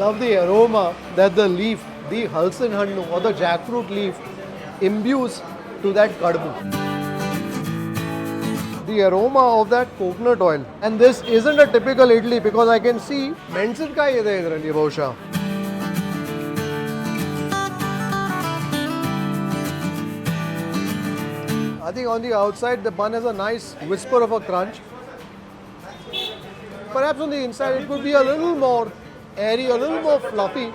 love the aroma that the leaf, the halsin hannu or the jackfruit leaf imbues to that kadbu. The aroma of that coconut oil. And this isn't a typical idli because I can see ಮೆಣಸಿನಕಾಯಿ ಇದೆ ಇದರಲ್ಲಿ ಬಹುಶಃ. I think on the outside the bun has a nice whisper of a crunch. Perhaps on the inside it could be a little more airy, a little more fluffy,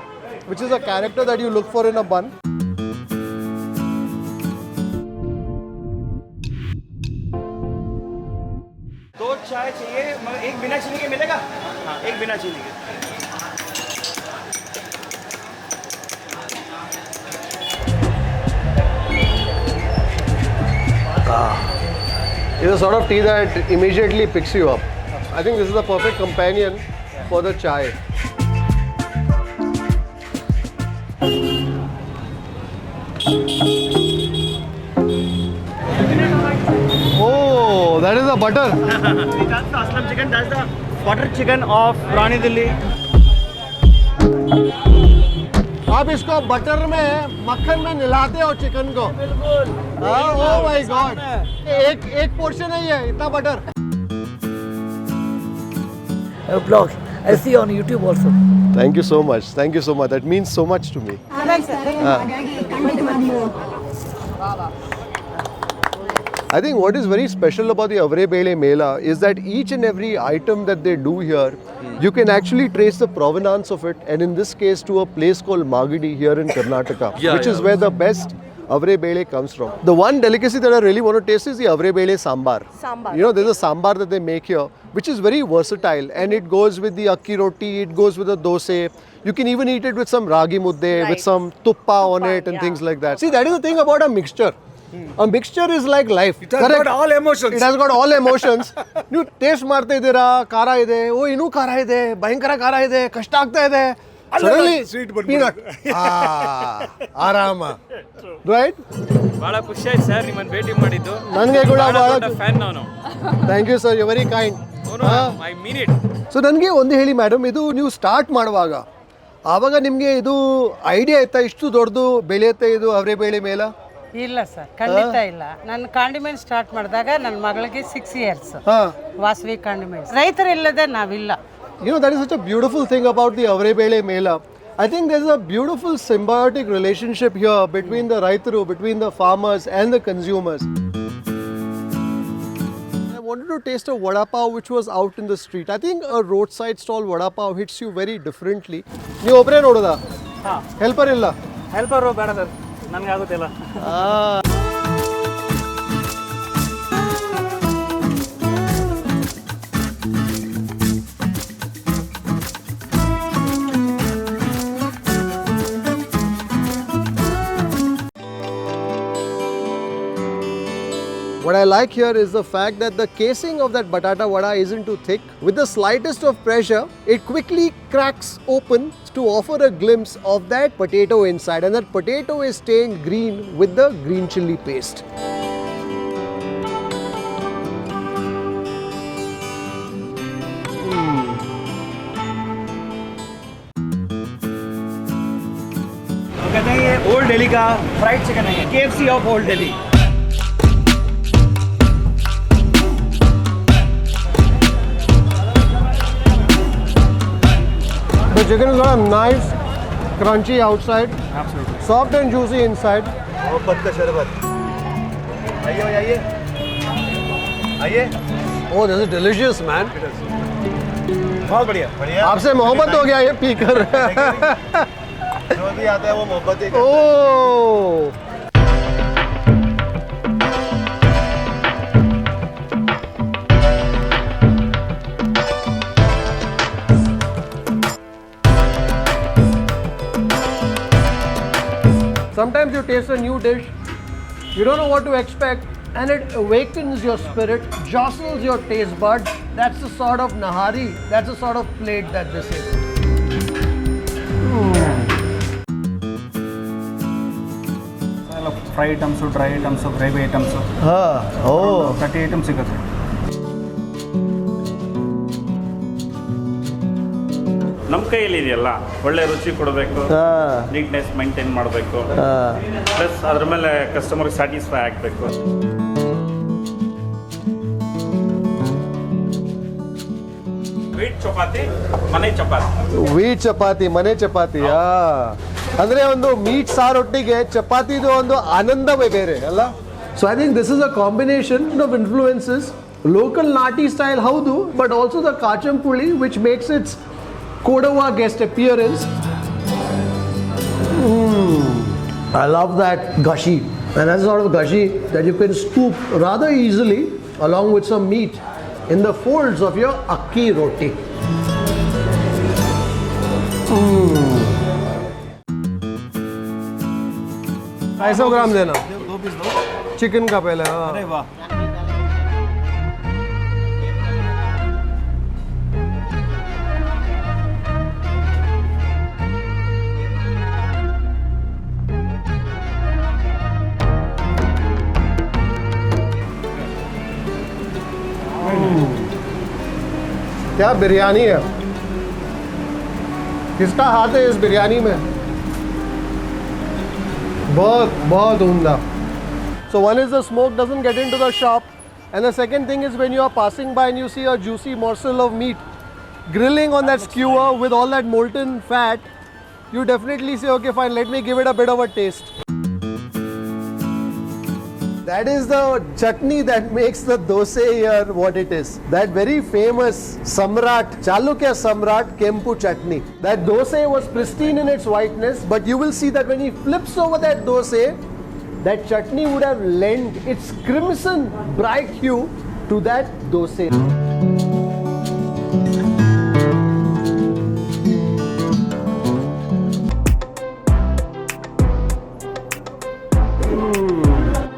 which is a character that you look for in a bun. दो चाय चाहिए, एक बिना चीनी के मिलेगा? हाँ, एक बिना चीनी के. It's a sort of tea that immediately picks you up. I think this is the perfect companion for the chai. Oh, that is the butter. That's the Aslam chicken. That's the butter chicken of Rani Delhi. आप इसको butter में मक्खन में मिलाते हो chicken को. Oh my God. एक portion है ये इतना butter. Blog. I see on YouTube also. Thank you so much. Thank you so much. That means so much to me. I think what is very special about the Avre Bele Mela is that each and every item that they do here, you can actually trace the provenance of it, and in this case to a place called Magadi here in Karnataka, which is where the best Avre Bele comes from. The one delicacy that I really want to taste is the Avre Bele Sambar. You know, there's a sambar that they make here, which is very versatile, and it goes with the akki roti, it goes with the dosa. You can even eat it with some ragi mudde, with some tuppa on it and things like that. See, that is the thing about a mixture. A mixture is like life. It has got all emotions. It has got all emotions. You taste ಮಾಡ್ತಾ ಇದ್ದೀರಾ, ಖಾರ ಇದೆ, ಓ ಇನ್ನೂ ಖಾರ ಇದೆ, ಭಯಂಕರ ಖಾರ ಇದೆ, ಕಷ್ಟ ಆಗ್ತಾ ಇದೆ. Suddenly, peanut. ಆರಾಮ. Right? ಬಹಳ ಖುಷಿ ಆಯ್ತು ಸರ್ ನಿಮ್ಮನ್ನು ಭೇಟಿ ಮಾಡಿದ್ದು. ನನಗೆ ಕೂಡ ಬಹಳ ಫ್ಯಾನ್ ನಾನು. Thank you sir, you're very kind. I mean it. So ನನಗೆ ಒಂದು ಹೇಳಿ ಮೇಡಮ್, ಇದು ನೀವು ಸ್ಟಾರ್ಟ್ ಮಾಡುವಾಗ ಆವಾಗ ನಿಮಗೆ ಇದು ಐಡಿಯಾ ಇತ್ತಾ ಇಷ್ಟು ದೊಡ್ಡದು ಬೆಳೆಯುತ್ತೆ ಇದು ಅವರೆ ಬೇಳೆ ಮೇಲ? ಇಲ್ಲ ಸರ್, ಖಂಡಿತ ಇಲ್ಲ. ನಾನು ಕಾಂಡಿಮೆಂಟ್ ಸ್ಟಾರ್ಟ್ ಮಾಡಿದಾಗ ನನ್ನ ಮಗಳಿಗೆ 6 years. ವಾಸವಿ ಕಾಂಡಿಮೆಂಟ್ಸ್. ರೈತರಿಲ್ಲದೆ ನಾವಿಲ್ಲ. You know, that is such a beautiful thing about the Avre Bele Mela. I think there's a beautiful symbiotic relationship here between the Raitaru, between the farmers and the consumers. I wanted to taste a vada pav which was out in the street. I think a roadside stall vada pav hits you very differently. ನೀವು ಒಬ್ಬರೇ ನೋಡೋದಾ? Helper ಇಲ್ಲ? Helper ಬೇಡ sir, ನನಗೆ ಆಗುತ್ತಿಲ್ಲ. What I like here is the fact that the casing of that batata vada isn't too thick. With the slightest of pressure, it quickly cracks open to offer a glimpse of that potato inside, and that potato is stained green with the green chilli paste. कहते हैं ये old Delhi का fried chicken है, KFC of old Delhi. The chicken is got a nice, crunchy outside, soft and juicy inside. मोहब्बत का शरबत. आइए आइए आइए. Oh, this is delicious, man. बहुत बढ़िया. बढ़िया. आपसे मोहब्बत हो गया ये पीकर. जो भी आता है वो मोहब्बत ही. Oh. Sometimes you taste a new dish, you don't know what to expect, and it awakens your spirit, jostles your taste buds. That's the sort of nahari, that's the sort of plate that this is. Fry items, dry items, gravy items. Oh. 30 items ಸಿಗುತ್ತೆ. ನಮ್ಮ ಕೈಯಲ್ಲಿ ಇದೆಯಲ್ಲ, ಒಳ್ಳೆ ರುಚಿ ಕೊಡಬೇಕು, neatness maintain ಮಾಡಬೇಕು, plus ಅದ್ರ ಮೇಲೆ ಕಸ್ಟಮರ್ಗೆ ಸ್ಯಾಟಿಸ್ಫೈ ಆಗಬೇಕು. ವೀಟ್ ಚಪಾತಿ, ಮನೆ ಚಪಾತಿ ಅಂದ್ರೆ ಒಂದು ಮೀಟ್ ಸಾರೊಟ್ಟಿಗೆ ಚಪಾತಿದು ಒಂದು ಆನಂದವೇ ಬೇರೆ ಅಲ್ಲ. So I think this is a combination of influences. Local ನಾಟಿ ಸ್ಟೈಲ್ ಹೌದು, but also the kachampuli which makes its Kodava guest appearance. I love that gashi, and that's sort of gashi that you can scoop rather easily along with some meat in the folds of your akki roti. 250 ग्राम देना. 2 piece दो. Chicken का पहले. अरे वाह. क्या बिरयानी है. किसका हाथ है इस बिरयानी में. बहुत उम्दा. So one is the smoke doesn't get into the shop, and the second thing is when you are passing by and you see a juicy morsel of meat grilling on that skewer with all that molten fat, you definitely say, okay fine, let me give it a bit of a taste. That is the chutney that makes the dosa here what it is. That very famous Samrat, Chalukya Samrat Kempu chutney. That dosa was pristine in its whiteness, but you will see that when he flips over that dosa, that chutney would have lent its crimson bright hue to that dosa.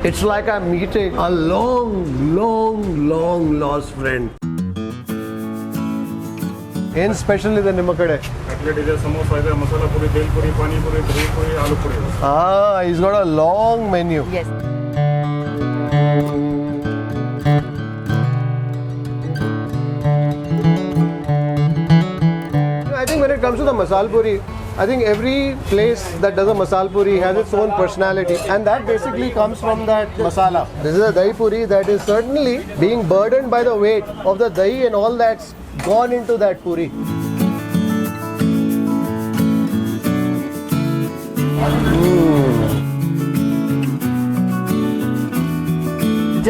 It's like I'm meeting a long lost friend. ಏನು special ಇದೆ ನಿಮ್ಮ ಕಡೆ? Cutlet ಇದೆ, ಸಮೋಸ ಇದೆ, masala puri, bhel puri, panipuri, dahi puri, aloo puri. He's got a long menu. Yes. I think when it comes to the masala puri, I think every place that does a masala puri has its own personality, and that basically comes from that masala. This is a dahi puri that is certainly being burdened by the weight of the dahi and all that's gone into that puri.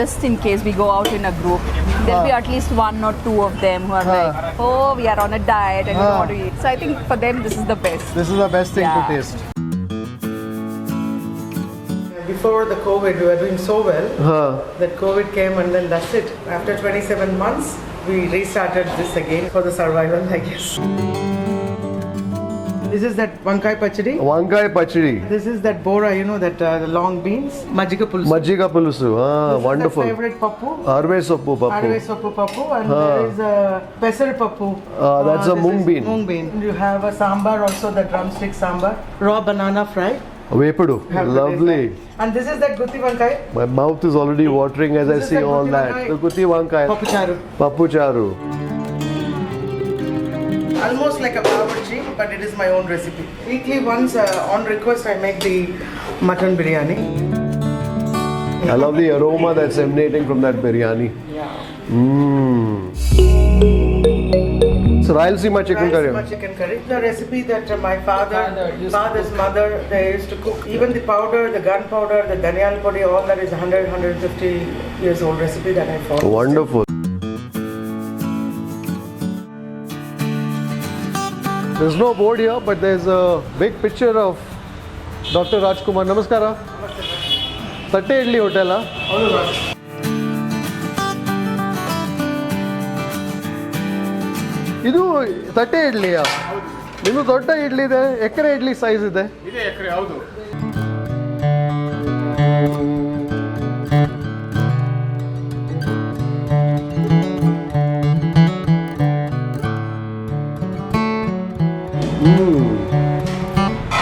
Just in case we go out in a group, there'll be at least 1 or 2 of them who are like, oh, we are on a diet and we want to eat. So I think for them this is the best. This is the best thing to Yeah. taste. Before the COVID, we were doing so well that COVID came, and then that's it. After 27 months, we restarted this again for the survival, I guess. This is that vankai pachadi. Vankai pachadi. This is that bora, you know, that the long beans. Majjiga pulusu. Majjiga pulusu. This Wonderful. is my favorite pappu. Arve soppu pappu. Arve soppu pappu, and there is a pesar pappu. That's a this mung is bean. Mung bean. You have a sambar also, the drumstick sambar. Raw banana fry. Vepudu. Have to Lovely. taste that. And this is that gutti vankai. My mouth is already watering as I This is see the all gutti that. vankai. The gutti vankai. Pappu charu. Pappu charu. Almost like a bawarchi, but it is my own recipe. Weekly once, on request, I make the mutton biryani. I love the aroma that's emanating from that biryani. Yeah. So Rayalaseema chicken curry. Rayalaseema chicken curry. The recipe that my father's mother, they used to cook. Even the powder, the gunpowder, the dhaniyal podi, all that is 150 years old recipe that I follow. Wonderful. There's no board here, but there's a big picture of Dr. Rajkumar. Namaskara. Tatte Idli Hotel. ಇದು ತಟ್ಟೆ ಇಡ್ಲಿಯಾ? ನಿಮ್ದು ದೊಡ್ಡ ಇಡ್ಲಿ ಇದೆ, ಎಕರೆ idli size ಇದೆ. ಎಕರೆ ಹೌದು.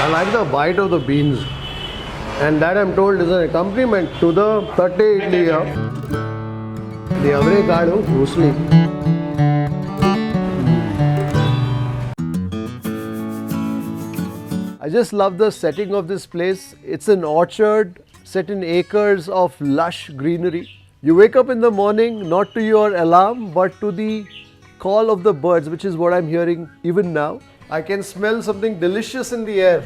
I like the bite of the beans, and that I'm told is an accompaniment to the tatte idli. The avare kaadu mostly. I just love the setting of this place. It's an orchard set in acres of lush greenery. You wake up in the morning not to your alarm but to the call of the birds, which is what I'm hearing even now. I can smell something delicious in the air.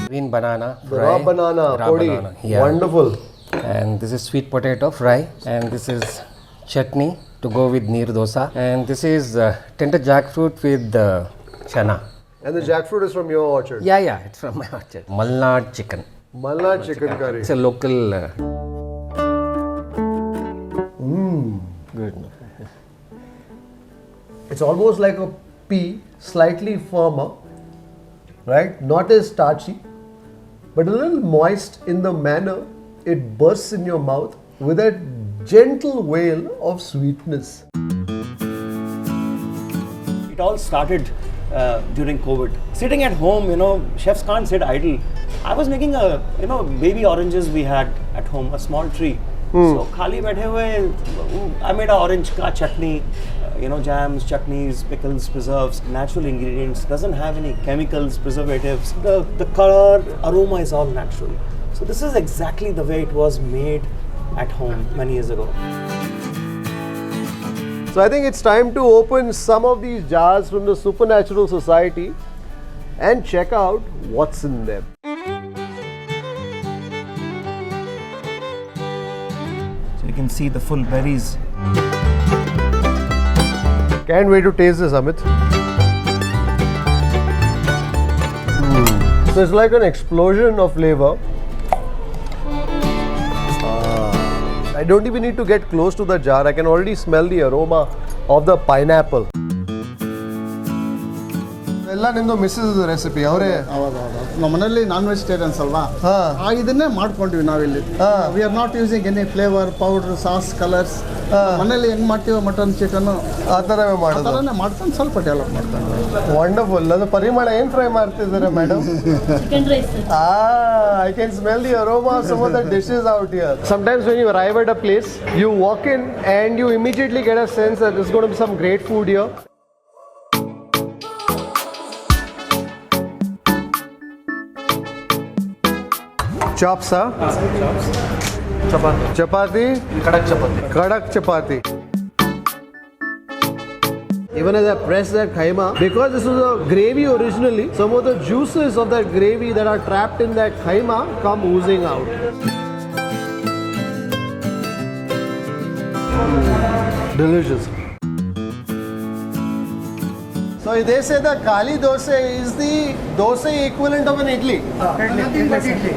Green banana Raw fry. banana, Raw podi. banana, yeah. Wonderful. And this is sweet potato fry, and this is chutney to go with neer dosa, and this is tender jackfruit with chana. And the jackfruit is from your orchard. Yeah, it's from my orchard. Malnad chicken. Malnad chicken curry. It's a local. Good. It's almost like a pea, slightly firmer, right? Not as starchy, but a little moist in the manner it bursts in your mouth with that gentle wail of sweetness. It all started during COVID. Sitting at home, chefs can't sit idle. I was making baby oranges we had at home, a small tree. So, khali baithe hue, I made a orange ka chutney, jams, chutneys, pickles, preserves, natural ingredients, doesn't have any chemicals, preservatives. The color, aroma is all natural. So this is exactly the way it was made at home many years ago. So I think it's time to open some of these jars from the Supernatural Society and check out what's in them. So you can see the full berries. Can't wait to taste this, Amit. So it's like an explosion of flavor. I don't even need to get close to the jar. I can already smell the aroma of the pineapple. ಎಲ್ಲ ನಿಮ್ದು missus recipe ಅವರೇ ನಮ್ಮ ಮನೆಯಲ್ಲಿ non vegetarians ಅಲ್ವಾ ಇದನ್ನೇ ಮಾಡ್ಕೊಂಡ್ವಿ ನಾವಿಲ್ಲಿ we are not using any flavour powder sauce colours ಮನೇಲಿ ಹೆಂಗ್ ಮಾಡ್ತೀವಿ ಮಟನ್ ಚಿಕನ್ ಆ ಥರವೇ ಮಾಡೋದು ಮಾಡ್ಕೊಂಡು ಸ್ವಲ್ಪ ಡೆವಲಪ್ ಮಾಡ್ಕೊಂಡು ವಂಡರ್ಫುಲ್. ಅದು ಪರಿಮಳ ಏನು ಫ್ರೈ ಮಾಡ್ತಿದ್ದಾರೆ madam? I can smell the aroma of some of the dishes out here. Sometimes when you arrive at a place, you walk in and you immediately get a sense that there's going to be some great food here. Chops, huh? Chops. Chapati. Kadak chapati. Even as I press that khaima, because this was a gravy originally, some of the juices of that gravy that are trapped in that khaima come oozing out. Delicious. So they say the Kali dosa is the dosa equivalent of an idli. nothing but idli.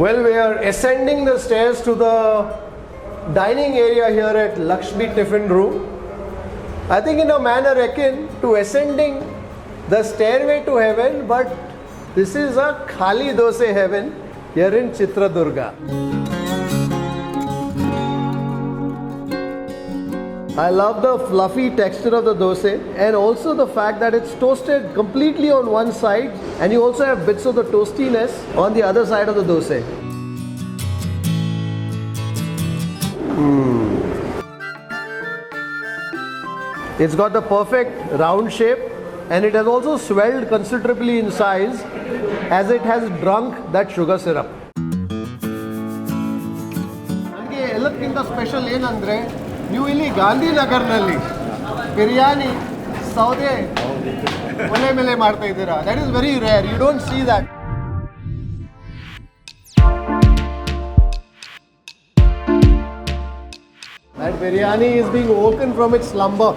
Well, we are ascending the stairs to the dining area here at Lakshmi Tiffin Room. I think in a manner akin to ascending the stairway to heaven, but this is a Khali Dosa heaven here in Chitradurga. I love the fluffy texture of the dosa and also the fact that it's toasted completely on one side and you also have bits of the toastiness on the other side of the dosa. It's got the perfect round shape and it has also swelled considerably in size as it has drunk that sugar syrup. ನನಗೆ ಎಲ್ಲಕ್ಕಿಂತ special ಏನಂದ್ರೆ ನೀವು ಇಲ್ಲಿ ಗಾಂಧಿನಗರ್ನಲ್ಲಿ ಬಿರಿಯಾನಿ ಸೌದೆ ಒಲೆ ಮೇಲೆ ಮಾಡ್ತಾ ಇದ್ದೀರಾ. That is very rare. You don't see that. That biryani is being woken from its slumber.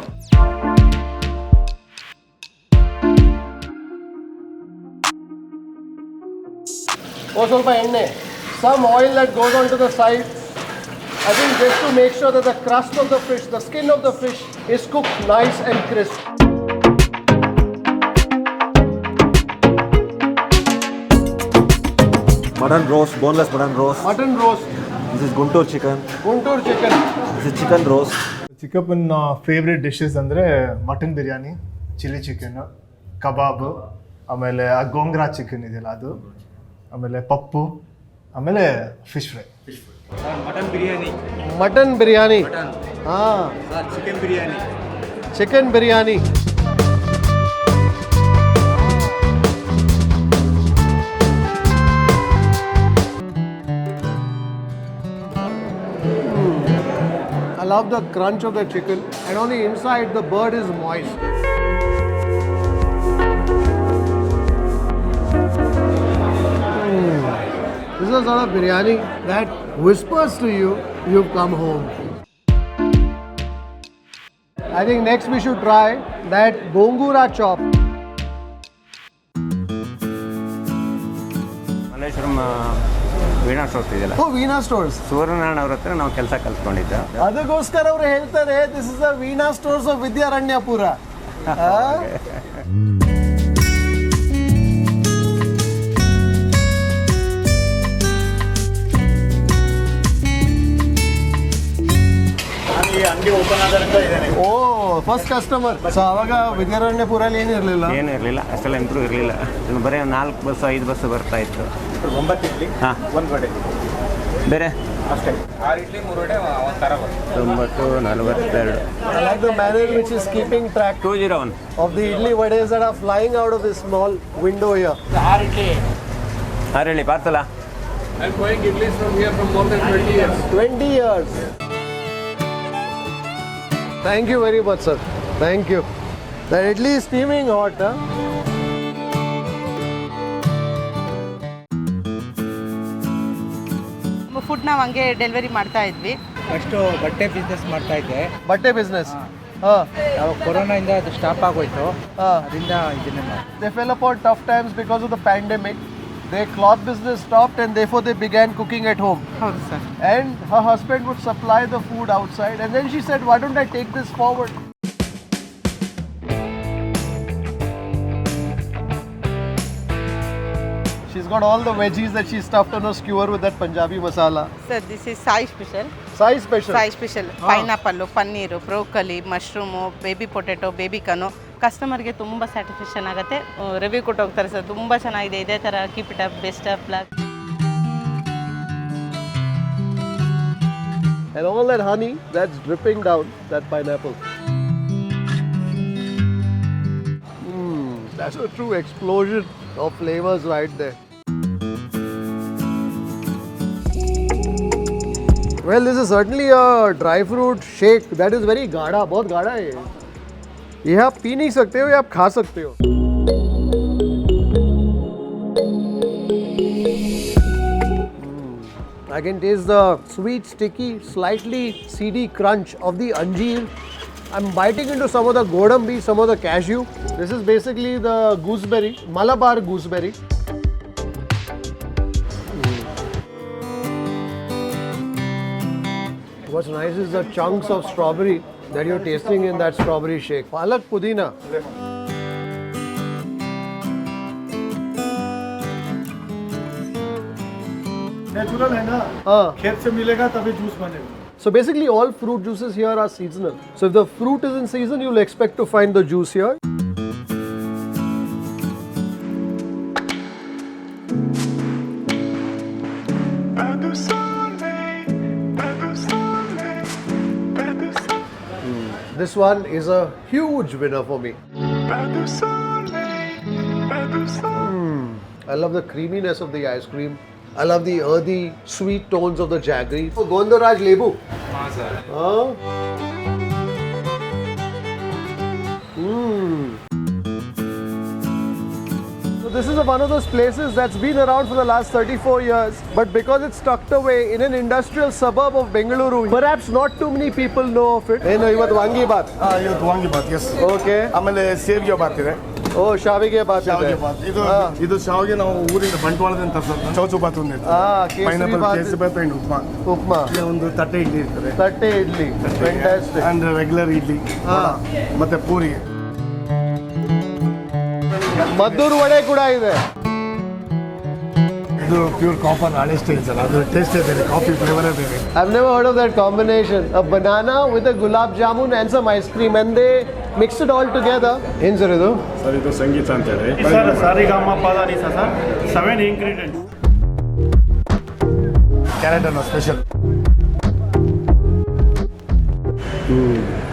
ಸ್ವಲ್ಪ ಎಣ್ಣೆ, some oil that goes onto the side. I think just to make sure that the crust of the fish, the skin of the fish is cooked nice and crisp. Mutton roast, boneless mutton roast. Mutton roast. This is Guntur chicken. Guntur chicken. This is chicken roast. ಚಿಕ್ಕಪ್ಪನ favourite dishes ಅಂದರೆ mutton biryani, chilli chicken, kebab, ಆಮೇಲೆ ಆ gongura chicken ಇದೆಯಲ್ಲ ಅದು, ಆಮೇಲೆ ಪಪ್ಪು, ಆಮೇಲೆ fish fry. Mutton biryani. Mutton biryani. ಹಾಂ. Chicken biryani. Chicken biryani. I love the crunch of the chicken, and on the inside the bird is moist. This is a sort of biryani that whispers to you, you've come home. I think next we should try that gongura chop. Malleshwaram Veena stores ಇದೆಯಲ್ಲ. Oh, Veena stores. Suryanarayana ಅವ್ರ ಹತ್ರ ನಾವು ಕೆಲಸ ಕಲ್ತ್ಕೊಂಡಿದ್ದೆ. ಅದಕ್ಕೋಸ್ಕರ ಅವರು ಹೇಳ್ತಾರೆ this is the Veena stores of Vidyaranyapura. ಅಂಗಡಿ ಓಪನ್ ಆದ್ರಿಂದ ಇದ್ದೇನೆ. ಓ, ಫಸ್ಟ್ ಕಸ್ಟಮರ್. ಸೊ ಅವಾಗ ವಿದ್ಯಾರಣ್ಯಪುರಲ್ಲಿ ಏನಿರಲಿಲ್ಲ. ಅಷ್ಟೆಲ್ಲ ಇಂಪ್ರೂವ್ ಇರಲಿಲ್ಲ. ಬರೀ 4 ಬಸ್ 5 ಬಸ್ ಬರ್ತಾ ಇತ್ತು. 9 ಇಡ್ಲಿ, ಹಾಂ, 1 ವಡೆ ಬೇರೆ ಅಷ್ಟೇ. 6 ಇಡ್ಲಿ 3 ವಡೆ ಒಂಥರ 942. I like the manner which is keeping track 201 of the idli vades that are flying out of this small window here. 6 idli. ಹೇಳಿ ಪಾರ್ಸಲ. I'm going idlis from here from more than 20 years. 20 years. Thank you very much, sir. Thank you. That idli is steaming hot, huh? Food ನಾವು ಹಂಗೆ delivery ಮಾಡ್ತಾ ಇದ್ವಿ. First ಬಟ್ಟೆ business ಮಾಡ್ತಾ ಇದ್ದೆ. ಬಟ್ಟೆ business. ಹಾಂ. ಕೊರೋನಾಯಿಂದ ಅದು ಸ್ಟಾಪ್ ಆಗೋಯ್ತು. ಅದರಿಂದ ಇದನ್ನೇ ಮಾಡಿ. They fell upon tough times because of the pandemic. Their cloth business stopped and therefore they began cooking at home. ಹೌದು sir. And her husband would supply the food outside, and then she said, why don't I take this forward? She's got all the veggies that she stuffed on a skewer with that Punjabi masala. Sir this is Sai special. Sai special. Sai special. Pineapple, paneer, broccoli, mushroom, baby potato, baby corn. ಕಸ್ಟಮರ್ಗೆ ತುಂಬ satisfaction ಆಗುತ್ತೆ. Review ಕೊಟ್ಟು ಹೋಗ್ತಾರೆ sir, ತುಂಬ ಚೆನ್ನಾಗಿದೆ, ಇದೇ ಥರ keep it up, best of luck. And all that honey that's dripping down that pineapple. That's a true explosion of flavors right there. Well, this is certainly a dry fruit shake that is very गाढ़ा, बहुत गाढ़ा है ये आप P नहीं सकते हो, ये आप खा सकते हो. I can taste the sweet, sticky, slightly seedy crunch of the anjeer. I'm biting into some of the godambi, some of the cashew. This is basically the gooseberry, Malabar gooseberry. What's nice is the chunks of strawberry that you're tasting in that strawberry shake. Palak pudina. Natural है ना, खेत से मिलेगा तभी juice बनेगा. So basically all fruit juices here are seasonal. So if the fruit is in season, you'll expect to find the juice here. This one is a huge winner for me. I love the creaminess of the ice cream. I love the earthy, sweet tones of the jaggery. Oh, Gondoraj Lebu. ಹಾಂ sir. So this is one of those places that's been around for the last 34 years, but because it's tucked away in an industrial suburb of Bengaluru, perhaps not too many people know of it. Hey, no, ಇವತ್ತು ವಾಂಗಿಬಾತ್. ಇವತ್ತು vangibath, yes. Okay. ಆಮೇಲೆ ಸೇವಿಗೆ ಬಾತ್ ಇದೆ. ಓ, ಶಾವಿಗೆ ಬಾತ್. ಶಾವಿಗೆ ಬಾತ್. ಇದು ಶಾವಿಗೆ ನಾವು ಊರಿಂದ ಬಂಟ್ವಾಳದಿಂದ ತರಿಸೋದು. ಚೌಚು ಬಾತ್ ಒಂದು ಇರ್ತದೆ. Pineapple kesari bath and upma. ಉಪ್ಮಾ. ಒಂದು ತಟ್ಟೆ ಇಡ್ಲಿ ಇರ್ತದೆ. ತಟ್ಟೆ idli. Fantastic. And regular idli. ಮತ್ತೆ ಪೂರಿ. ಮದ್ದೂರು ವಡೆ ಕೂಡ ಇದೆ. ಇದು ಪ್ಯೂರ್ ಕಾಫರ್ ಹಳೆ ಸ್ಟೈಲ್ ಸರ್, ಅದು ಟೇಸ್ಟೇ ಬೇರೆ, ಕಾಫಿ ಫ್ಲೇವರೇ ಬೇರೆ. I've never heard of that combination. A banana with a gulab jamun and some ice cream, and they Mix it all together. ಏನು ಸರ್ ಇದು? ಸರ್ ಇದು ಸಂಗೀತ ಅಂತೇಳಿ. ಸರ್ ಸಾರಿಗಾಮ ಪದಾನಿಸ ಸರ್ 7 ಇಂಗ್ರೀಡಿಯೆಂಟ್. ಕ್ಯಾರೆಟ್ ಅನ್ನೋ special.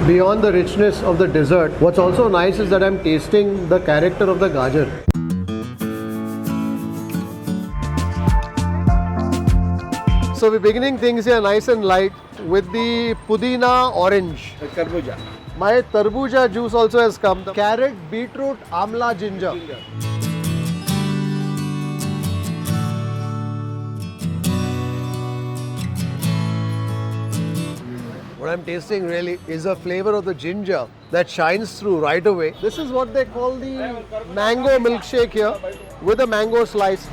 Beyond the richness of the dessert, what's also nice is that I'm tasting the character of the gajar. So we're beginning things here nice and light with the pudina orange. Tarbuja. My tarbuja juice also has come. The carrot, beetroot, amla, ginger. What I'm tasting really is a flavor of the ginger that shines through right away. This is what they call the mango milkshake here with a mango slice.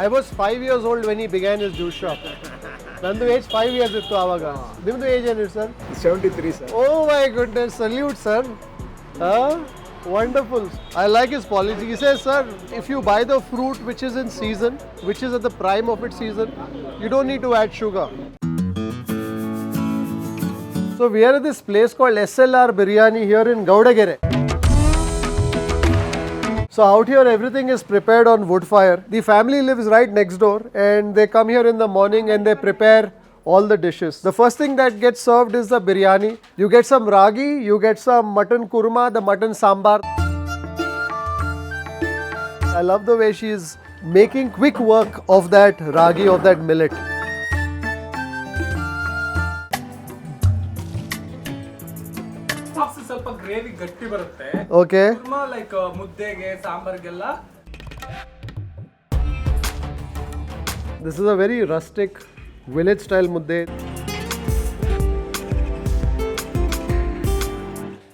I was 5 years old when he began his juice shop. Nandu age 5 years ittu avaga. Nimdu age ಏನು sir? 73 sir. Oh my goodness, salute sir. Wonderful. I like his policy. He says, sir, if you buy the fruit which is in season, which is at the prime of its season, you don't need to add sugar. So we are at this place called SLR Biryani here in Gaudagere. So out here everything is prepared on wood fire. The family lives right next door and they come here in the morning and they prepare all the dishes. The first thing that gets served is the biryani. You get some ragi, you get some mutton kurma, the mutton sambar. I love the way she is making quick work of that ragi, of that millet. ಸ್ವಲ್ಪ gravy ಗಟ್ಟಿ ಬರುತ್ತೆ. Okay. Kurma like ಮುದ್ದೆಗೆ ಸಾಂಬಾರ್ಗೆಲ್ಲ. This is a very rustic village style mudde.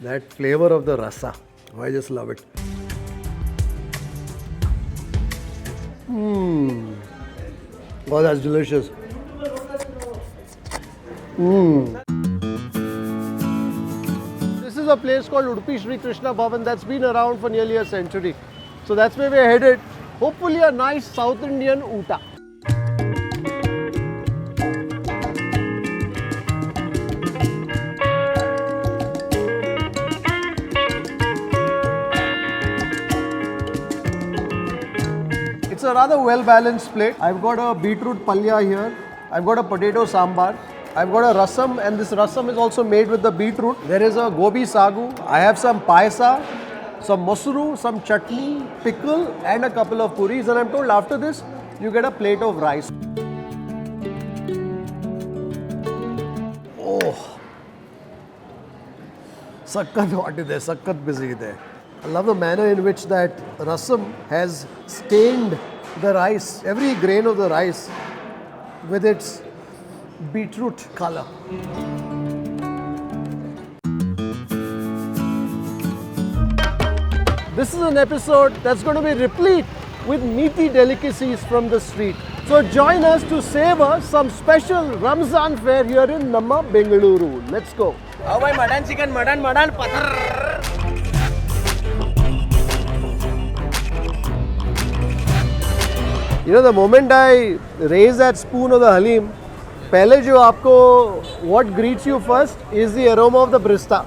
That flavor of the rasa, I just love it. Oh, that's delicious. This is a place called Udupi Sri Krishna Bhavan that's been around for nearly a century. So that's where we're headed. Hopefully a nice South Indian uta. It's a rather well-balanced plate. I've got a beetroot palya here. I've got a potato sambar. I've got a rasam, and this rasam is also made with the beetroot. There is a gobi sagu. I have some paisa, some masuru, some chutney, pickle, and a couple of puris. And I'm told after this, you get a plate of rice. Oh, sakkat hot ide, sakkat busy ide. I love the manner in which that rasam has stained the rice, every grain of the rice, with its beetroot color. This is an episode that's going to be replete with meaty delicacies from the street. So join us to savor some special Ramzan fare here in Namma Bengaluru. Let's go. Oh boy, mutton chicken, mutton pathar. You know, the moment I raise that spoon of the halim, pehle jo aapko, what greets you first is the aroma of the brista.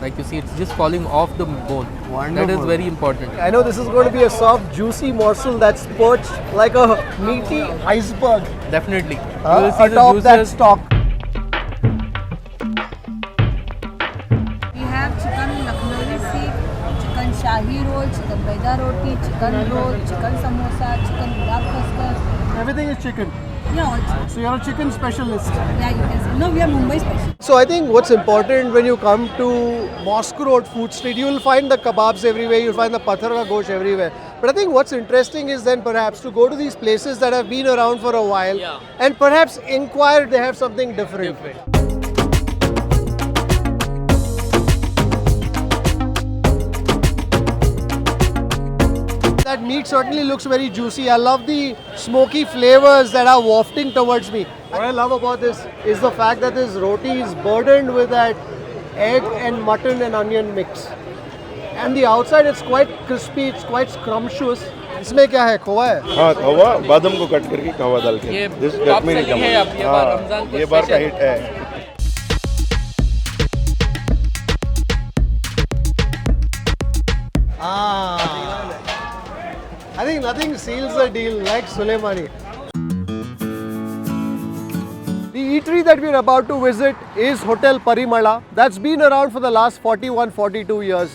Like you see, it's just falling off the bone. Wonderful. That is very important. I know this is going to be a soft, juicy morsel that's perched like a meaty iceberg. Definitely. You will see the atop that juices. stalk. We have chicken Lucknowi seek, chicken shahi roll, chicken maida roti, chicken roll, chicken samosa, chicken gulab khaskhas. Everything is chicken. Yeah, all chicken. So you're a chicken specialist. Yeah, you can say. No, we are Mumbai special. So I think what's important when you come to Mosque Road Food Street, you will find the kebabs everywhere, you'll find the pathar ka gosht everywhere. But I think what's interesting is then perhaps to go to these places that have been around for a while and perhaps inquire if they have something different. That meat certainly looks very juicy. I love the smoky flavors that are wafting towards me. What I love about this is the fact that this roti is burdened with that egg and mutton and onion mix. And the outside it's quite crispy, it's quite scrumptious. इसमें क्या है, खोवा है? हाँ खोवा, बादाम को cut करके खोवा डाल के। ये This top कश्मीरी selling है अब ये बार रमजान को ये बार का special। हिट है। I think nothing seals the deal like Sulaimani. The eatery that we're about to visit is Hotel Parimala. That's been around for the last 41-42 years.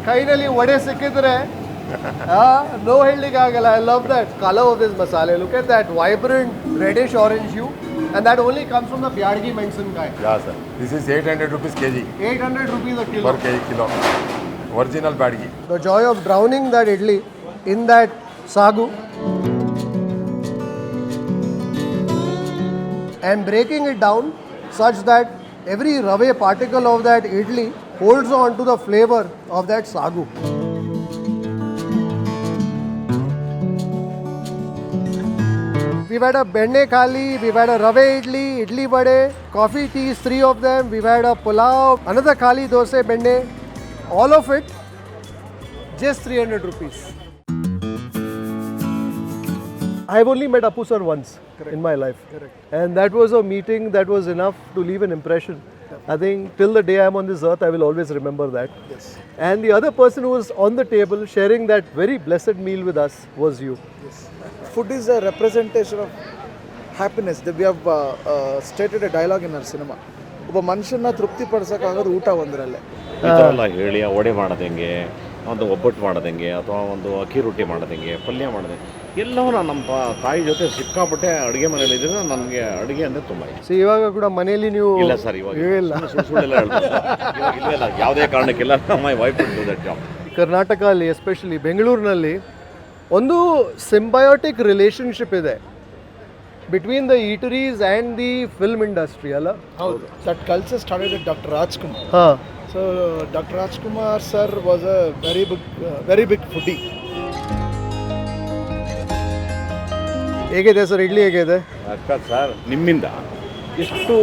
Finally, vade sikkidre. No helling agala. I love that color of this masala. Look at that vibrant reddish orange hue. And that only comes from the Byadgi Mensankai. Yeah, sir. This is 800 rupees kg. 800 rupees a kilo. Per kilo. Original Byadgi. The joy of drowning that idli in that sagu and breaking it down such that every rave particle of that idli holds on to the flavor of that sagu. We've had a benne khali, we've had a rave idli vade, coffee teas, 3 of them, we've had a pulao, another khali dose benne, all of it just 300 rupees. I've only met Apu sir once in my life. And that was a meeting that was enough to leave an impression. I think till the day I'm on this earth, I will always remember that. Yes. And the other person who was on the table sharing that very blessed meal with us was you. Yes. Food is a representation of happiness. We have stated a dialogue in our cinema. ಒಬ್ಬ ಮನುಷ್ಯನ ತೃಪ್ತಿ ಪಡಿಸೋಕ್ಕಾಗೋದು ಊಟ ಒಂದರಲ್ಲೇ. ಈ ಥರ ಎಲ್ಲ ಹೇಳಿ ವಡೆ ಮಾಡೋದು ಹೆಂಗೆ, ಒಂದು ಒಬ್ಬಟ್ಟು ಮಾಡೋದು ಹೆಂಗೆ, ಅಥವಾ ಒಂದು ಅಕ್ಕಿ ರೊಟ್ಟಿ ಮಾಡೋದು ಹೆಂಗೆ, ಪಲ್ಯ ಮಾಡೋದು ಎಲ್ಲವೂ ನಾನು ನಮ್ಮ ತಾಯಿ ಜೊತೆ ಸಿಕ್ಕಾಪಟ್ಟೆ ಅಡುಗೆ ಮನೇಲಿ ಇದ್ದರೆ ನನಗೆ ಅಡುಗೆ ಅಂದರೆ ತುಂಬ ಇಷ್ಟ. ಸೊ ಇವಾಗ ಕೂಡ ಮನೆಯಲ್ಲಿ ನೀವು ಇಲ್ಲ ಸರ್, ಇವಾಗ ಇಲ್ಲ ಸುಳ್ಳೆಲ್ಲ ಹೇಳ್ಬೋದು ಇಲ್ಲ, ಯಾವುದೇ ಕಾರಣಕ್ಕಿಲ್ಲ. My wife will do that job. ಕರ್ನಾಟಕದಲ್ಲಿ ಎಸ್ಪೆಷಲಿ ಬೆಂಗಳೂರಿನಲ್ಲಿ ಒಂದು ಸಿಂಬಯೋಟಿಕ್ ರಿಲೇಶನ್ಶಿಪ್ ಇದೆ between the eateries and the film industry ಅಲ್ಲ? ಹೌದು. That culture started with doctor Rajkumar. ಹಾಂ. So doctor Rajkumar sir was a very big foodie. ಹೇಗಿದೆ ಸರ್ ಇಡ್ಲಿ, ಹೇಗಿದೆ? ಅಕ್ಕ ಸರ್, ನಿಮ್ಮಿಂದ ಎಷ್ಟು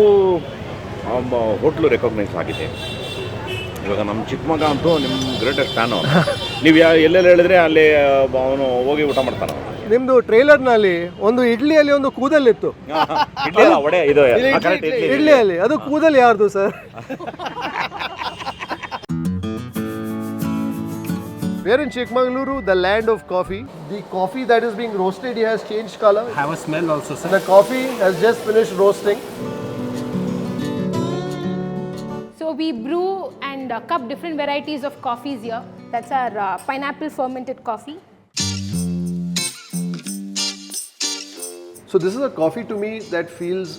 ಹೋಟ್ಲು ರೆಕಗ್ನೈಸ್ ಆಗಿದೆ. ಇವಾಗ ನಮ್ಮ ಚಿಕ್ಕ ಮಗ ಅಂತೂ ನಿಮ್ಮ ಗ್ರೇಟೆಸ್ಟ್ ಫ್ಯಾನು. ನೀವು ಎಲ್ಲೆಲ್ಲಿ ಹೇಳಿದ್ರೆ ಅಲ್ಲಿ ಅವನು ಹೋಗಿ ಊಟ ಮಾಡ್ತಾನೆ. ನಿಮ್ದು ಟ್ರೈಲರ್ನಲ್ಲಿ ಒಂದು ಇಡ್ಲಿಯಲ್ಲಿ ಒಂದು ಕೂದಲಿತ್ತು. ಇಡ್ಲಿಯಲ್ಲಿ ಅದು ಕೂದಲು ಯಾರ್ದು sir? We're in Chikamagaluru, the land of coffee. The coffee that is being roasted here has changed color. Have a smell also, sir. The coffee has just finished roasting. So we brew and cup different varieties of coffees here. That's our pineapple fermented coffee. So this is a coffee to me that feels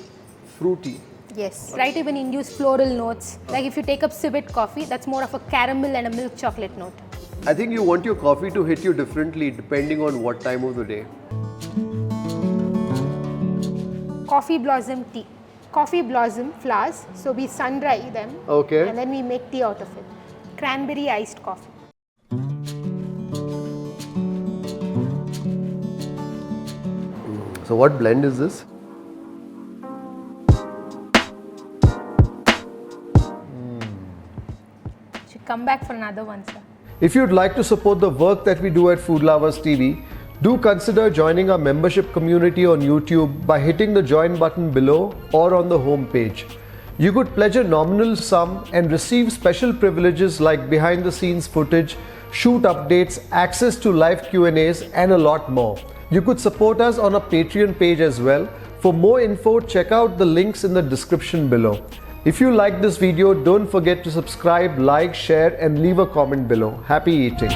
fruity. Yes, right, even induce floral notes. Like if you take up civet coffee, that's more of a caramel and a milk chocolate note. I think you want your coffee to hit you differently depending on what time of the day. Coffee blossom tea. Coffee blossom flowers, so we sun dry them. Okay. And then we make tea out of it. Cranberry iced coffee. So what blend is this? Should come back for another one, sir. If you'd like to support the work that we do at Food Lovers TV, do consider joining our membership community on YouTube by hitting the join button below or on the home page. You could pledge a nominal sum and receive special privileges like behind the scenes footage, shoot updates, access to live Q&As and a lot more. You could support us on our Patreon page as well. For more info, check out the links in the description below. If you like this video, don't forget to subscribe, like, share and leave a comment below. Happy eating!